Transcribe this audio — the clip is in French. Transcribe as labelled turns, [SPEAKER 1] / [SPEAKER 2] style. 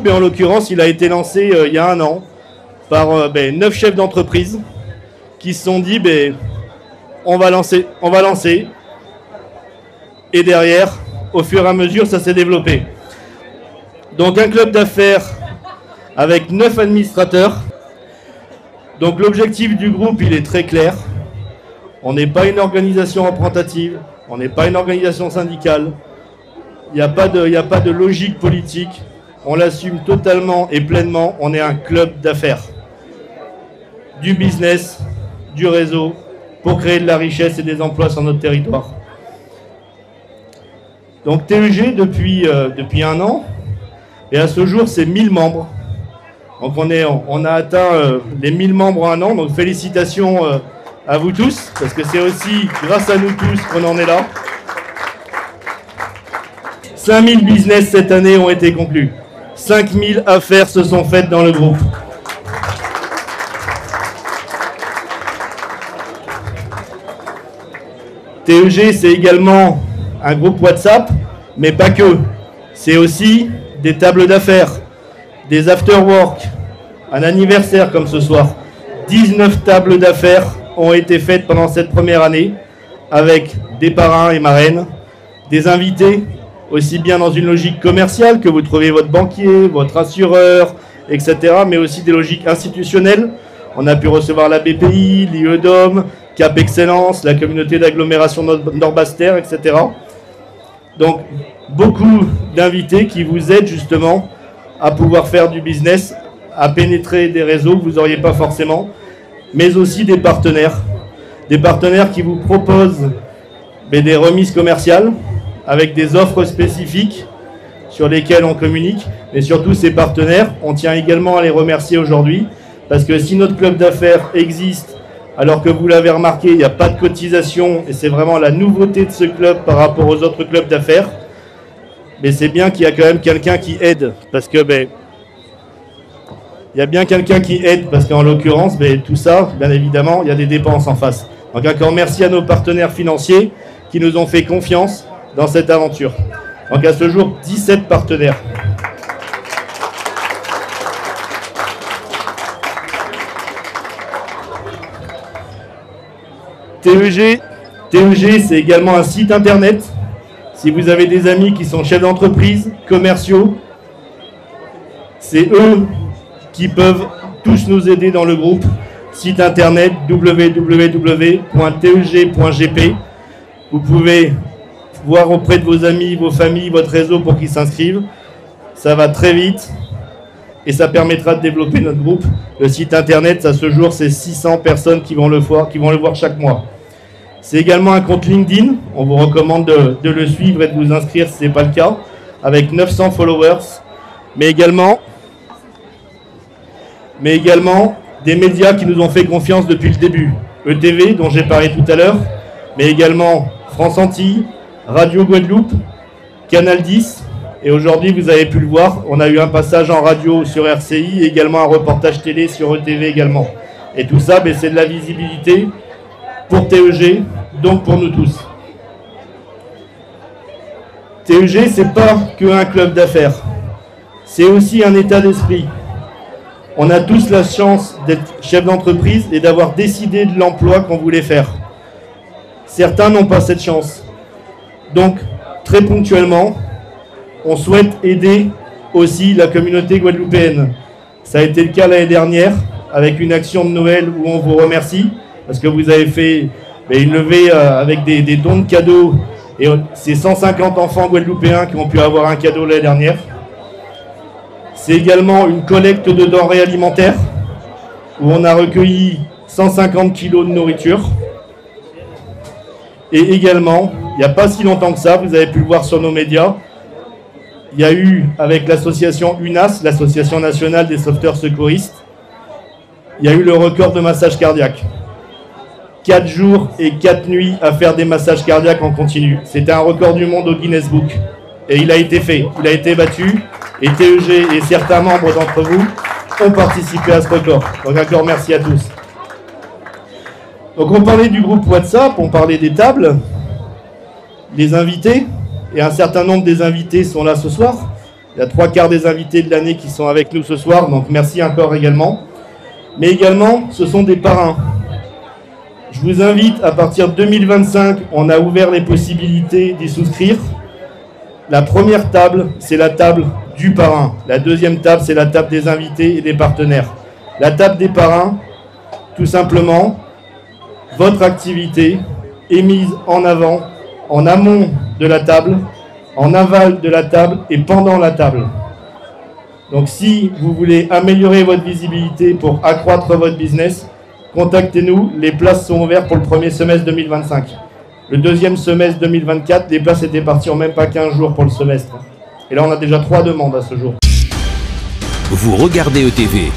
[SPEAKER 1] groupe, et en l'occurrence, il a été lancé il y a 1 an par 9 chefs d'entreprise qui se sont dit on va lancer. Et derrière, au fur et à mesure, ça s'est développé. Donc un club d'affaires avec 9 administrateurs. Donc l'objectif du groupe, il est très clair. On n'est pas une organisation représentative, on n'est pas une organisation syndicale. Il n'y a pas de logique politique. On l'assume totalement et pleinement. On est un club d'affaires. Du business, du réseau, pour créer de la richesse et des emplois sur notre territoire. Donc TEG, depuis 1 an, et à ce jour, c'est 1000 membres. Donc on a atteint les 1000 membres en 1 an. Donc félicitations à vous tous, parce que c'est aussi grâce à nous tous qu'on en est là. 5000 business cette année ont été conclus. 5000 affaires se sont faites dans le groupe. TEG, c'est également un groupe WhatsApp, mais pas que. C'est aussi des tables d'affaires, des after-work, un anniversaire comme ce soir. 19 tables d'affaires ont été faites pendant cette première année, avec des parrains et marraines, des invités, aussi bien dans une logique commerciale que vous trouvez votre banquier, votre assureur, etc., mais aussi des logiques institutionnelles. On a pu recevoir la BPI, l'IEDOM, Cap Excellence, la communauté d'agglomération Nord-Basse-Terre, etc. Donc, beaucoup d'invités qui vous aident justement à pouvoir faire du business, à pénétrer des réseaux que vous n'auriez pas forcément, mais aussi des partenaires qui vous proposent des remises commerciales avec des offres spécifiques sur lesquelles on communique, mais surtout ces partenaires, on tient également à les remercier aujourd'hui, parce que si notre club d'affaires existe, alors que vous l'avez remarqué, il n'y a pas de cotisation, et c'est vraiment la nouveauté de ce club par rapport aux autres clubs d'affaires, mais c'est bien qu'il y a quand même quelqu'un qui aide, parce que il y a bien quelqu'un qui aide, parce qu'en l'occurrence, tout ça, bien évidemment, il y a des dépenses en face. Donc encore merci à nos partenaires financiers qui nous ont fait confiance dans cette aventure. Donc à ce jour, 17 partenaires. TEG, c'est également un site internet. Si vous avez des amis qui sont chefs d'entreprise, commerciaux, c'est eux qui peuvent tous nous aider dans le groupe. Site internet www.teg.gp. Vous pouvez voir auprès de vos amis, vos familles, votre réseau pour qu'ils s'inscrivent. Ça va très vite et ça permettra de développer notre groupe. Le site internet, à ce jour, c'est 600 personnes qui vont le voir chaque mois. C'est également un compte LinkedIn. On vous recommande de le suivre et de vous inscrire si ce n'est pas le cas, avec 900 followers. Mais également des médias qui nous ont fait confiance depuis le début. ETV, dont j'ai parlé tout à l'heure, mais également France Antilles, Radio Guadeloupe, Canal 10. Et aujourd'hui, vous avez pu le voir, on a eu un passage en radio sur RCI, et également un reportage télé sur ETV également. Et tout ça, c'est de la visibilité pour TEG, donc pour nous tous. TEG, c'est pas qu'un club d'affaires, c'est aussi un état d'esprit. On a tous la chance d'être chef d'entreprise et d'avoir décidé de l'emploi qu'on voulait faire. Certains n'ont pas cette chance. Donc, très ponctuellement, on souhaite aider aussi la communauté guadeloupéenne. Ça a été le cas l'année dernière, avec une action de Noël où on vous remercie, parce que vous avez fait une levée avec des dons de cadeaux, et c'est 150 enfants guadeloupéens qui ont pu avoir un cadeau l'année dernière. C'est également une collecte de denrées alimentaires, où on a recueilli 150 kilos de nourriture. Et également, il n'y a pas si longtemps que ça, vous avez pu le voir sur nos médias, il y a eu, avec l'association UNAS, l'Association nationale des sauveteurs secouristes, il y a eu le record de massage cardiaque. 4 jours et 4 nuits à faire des massages cardiaques en continu. C'était un record du monde au Guinness Book. Et il a été fait, il a été battu. Et TEG et certains membres d'entre vous ont participé à ce record. Donc encore merci à tous. Donc on parlait du groupe WhatsApp, on parlait des tables, des invités, et un certain nombre des invités sont là ce soir. Il y a 3/4 des invités de l'année qui sont avec nous ce soir, donc merci encore également. Mais également, ce sont des parrains. Je vous invite, à partir de 2025, on a ouvert les possibilités d'y souscrire. La première table, c'est la table du parrain. La deuxième table, c'est la table des invités et des partenaires. La table des parrains, tout simplement, votre activité est mise en avant, en amont de la table, en aval de la table et pendant la table. Donc si vous voulez améliorer votre visibilité pour accroître votre business, contactez-nous, les places sont ouvertes pour le premier semestre 2025. Le deuxième semestre 2024, les places étaient parties en même pas 15 jours pour le semestre. Et là, on a déjà 3 demandes à ce jour.
[SPEAKER 2] Vous regardez ETV.